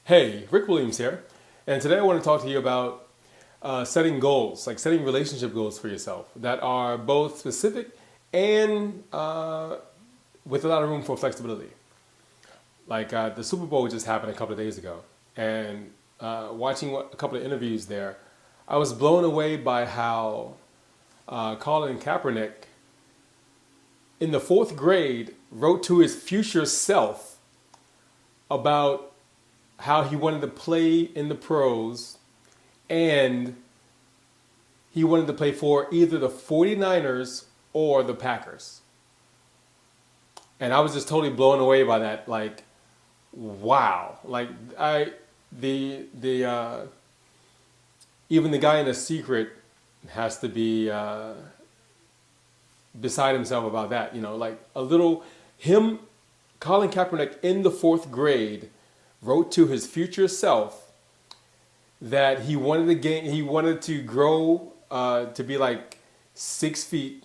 Hey, Rick Williams here, and today I want to talk to you about setting goals, like setting relationship goals for yourself that are both specific and with a lot of room for flexibility. Like the Super Bowl just happened a couple of days ago, and watching a couple of interviews there, I was blown away by how Colin Kaepernick, in the fourth grade, wrote to his future self about how he wanted to play in the pros and he wanted to play for either the 49ers or the Packers. And I was just totally blown away by that. Like, wow. Like the even the guy in The Secret has to be beside himself about that. You know, like a little him, Colin Kaepernick in the fourth grade wrote to his future self that he wanted to grow to be like 6 feet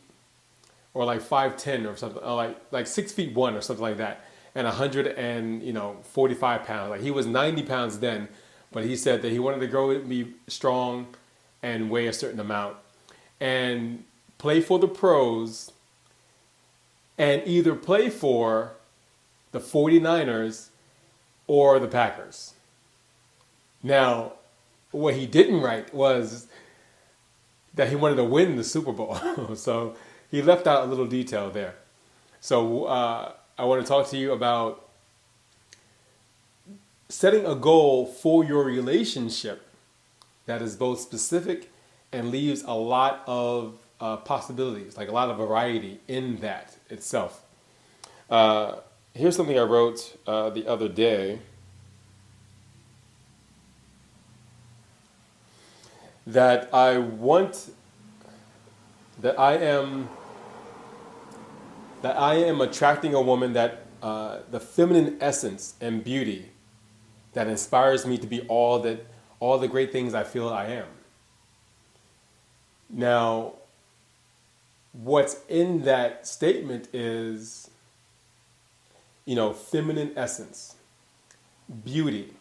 or like 5'10" or something, or like 6'1" or something like that, and 145 pounds. Like he was 90 pounds then, but he said that he wanted to grow to be strong and weigh a certain amount and play for the pros and either play for the 49ers or the Packers. Now, what he didn't write was that he wanted to win the Super Bowl. So he left out a little detail there. So I want to talk to you about setting a goal for your relationship that is both specific and leaves a lot of possibilities, like a lot of variety in that itself. Here's something I wrote the other day that I want that I am attracting a woman that the feminine essence and beauty that inspires me to be all the great things I feel I am. Now, what's in that statement is, feminine essence, beauty,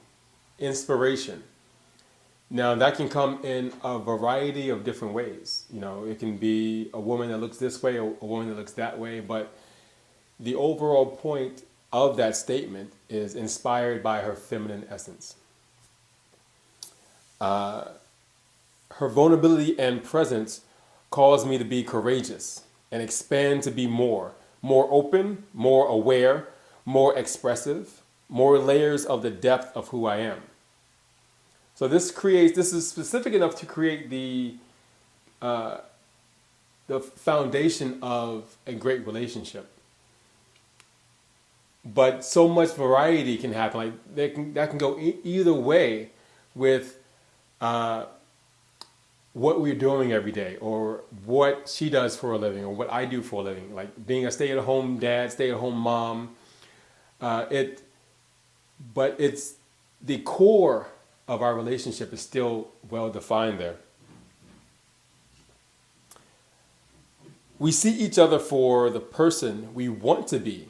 inspiration. Now that can come in a variety of different ways. It can be a woman that looks this way, or a woman that looks that way, but the overall point of that statement is inspired by her feminine essence. Her vulnerability and presence cause me to be courageous and expand to be more open, more aware, more expressive, more layers of the depth of who I am. So this is specific enough to create the foundation of a great relationship. But so much variety can happen. Like that can go either way with what we're doing every day, or what she does for a living, or what I do for a living. Like being a stay-at-home dad, stay-at-home mom. But it's the core of our relationship is still well defined there. We see each other for the person we want to be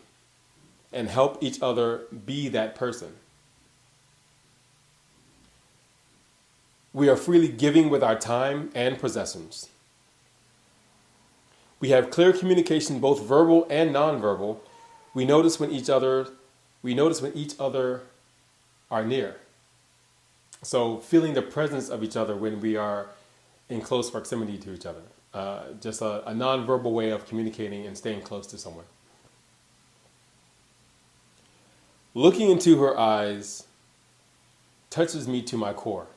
and help each other be that person. We are freely giving with our time and possessions. We have clear communication, both verbal and nonverbal. We notice when each other are near. So feeling the presence of each other when we are in close proximity to each other. Just a nonverbal way of communicating and staying close to someone. Looking into her eyes touches me to my core.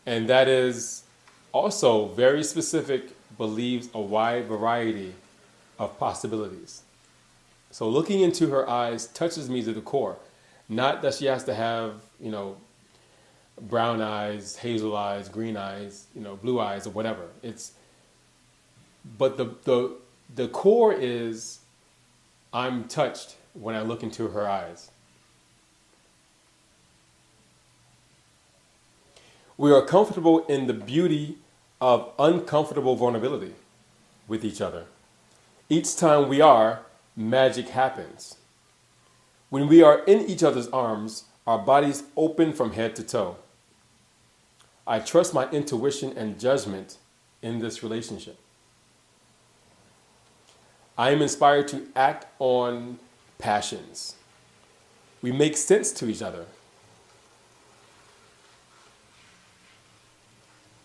And that is also very specific, believes a wide variety of possibilities. So looking into her eyes touches me to the core. Not that she has to have, brown eyes, hazel eyes, green eyes, blue eyes, or whatever. But the core is, I'm touched when I look into her eyes. We are comfortable in the beauty of uncomfortable vulnerability with each other. Each time we are, magic happens. When we are in each other's arms, our bodies open from head to toe. I trust my intuition and judgment in this relationship. I am inspired to act on passions. We make sense to each other.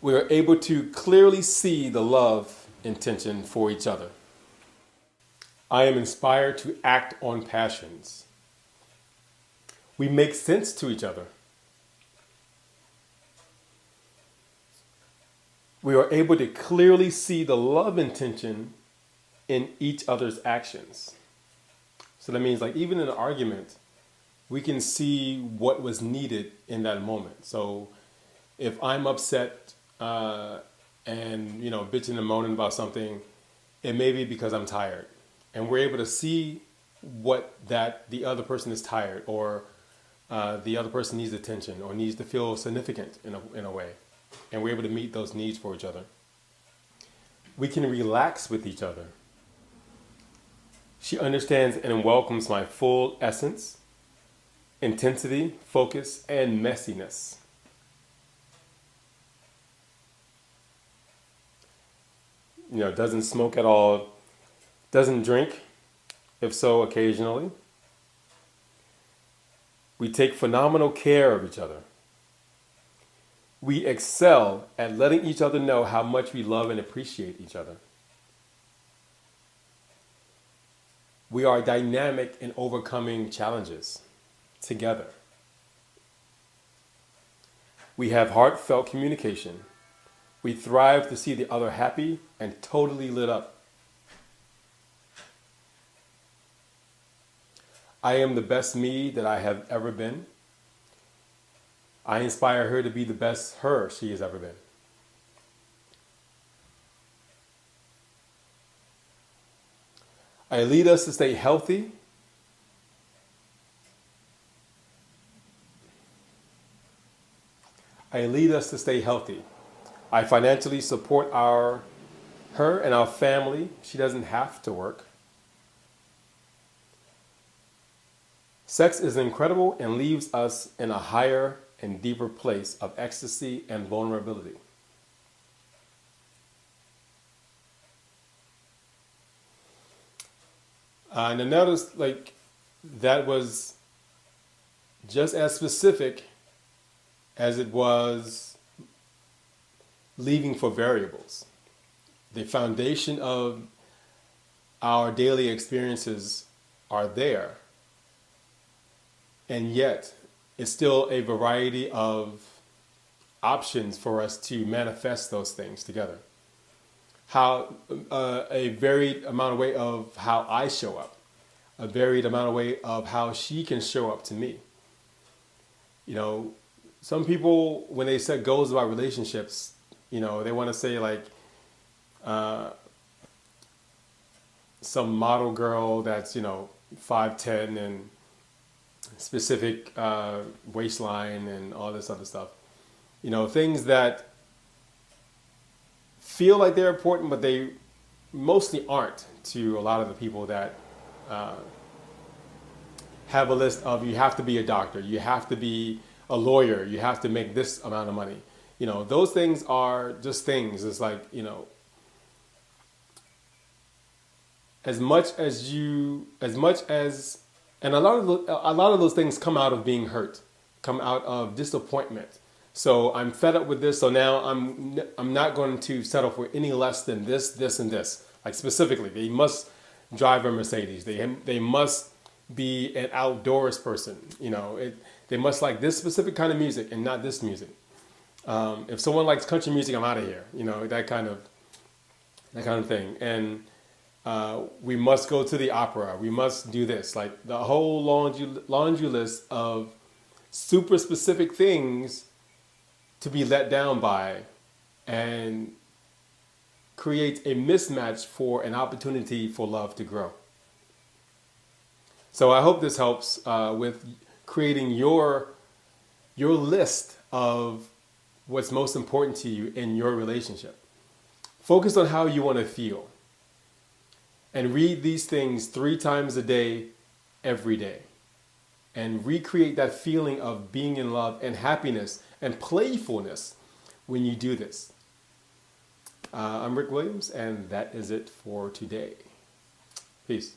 We are able to clearly see the love intention for each other. I am inspired to act on passions. We make sense to each other. We are able to clearly see the love intention in each other's actions. So that means, like, even in an argument, we can see what was needed in that moment. So if I'm upset and, bitching and moaning about something, it may be because I'm tired. And we're able to see that the other person is tired, or the other person needs attention or needs to feel significant in a way. And we're able to meet those needs for each other. We can relax with each other. She understands and welcomes my full essence, intensity, focus, and messiness. Doesn't smoke at all, doesn't drink, if so, occasionally. We take phenomenal care of each other. We excel at letting each other know how much we love and appreciate each other. We are dynamic in overcoming challenges together. We have heartfelt communication. We thrive to see the other happy and totally lit up. I am the best me that I have ever been. I inspire her to be the best her she has ever been. I lead us to stay healthy. I lead us to stay healthy. I financially support her and our family. She doesn't have to work. Sex is incredible and leaves us in a higher and deeper place of ecstasy and vulnerability. And I noticed, that was just as specific as it was leaving for variables. The foundation of our daily experiences are there. And yet, it's still a variety of options for us to manifest those things together. How a varied amount of way of how I show up, a varied amount of way of how she can show up to me. Some people, when they set goals about relationships, they want to say some model girl that's 5'10" and specific waistline and all this other stuff. Things that feel like they're important, but they mostly aren't to a lot of the people that have a list of, you have to be a doctor, you have to be a lawyer, you have to make this amount of money. Those things are just things. It's and a lot of those things come out of being hurt, come out of disappointment. So I'm fed up with this, so now I'm not going to settle for any less than this, this, and this. Like specifically, they must drive a Mercedes. They must be an outdoors person. They must like this specific kind of music and not this music. If someone likes country music, I'm out of here. That kind of thing. And we must go to the opera. We must do this. Like the whole laundry list of super specific things to be let down by, and creates a mismatch for an opportunity for love to grow. So I hope this helps with creating your list of what's most important to you in your relationship. Focus on how you want to feel. And read these things 3 times a day, every day. and recreate that feeling of being in love and happiness and playfulness when you do this. I'm Rick Williams, and that is it for today. Peace.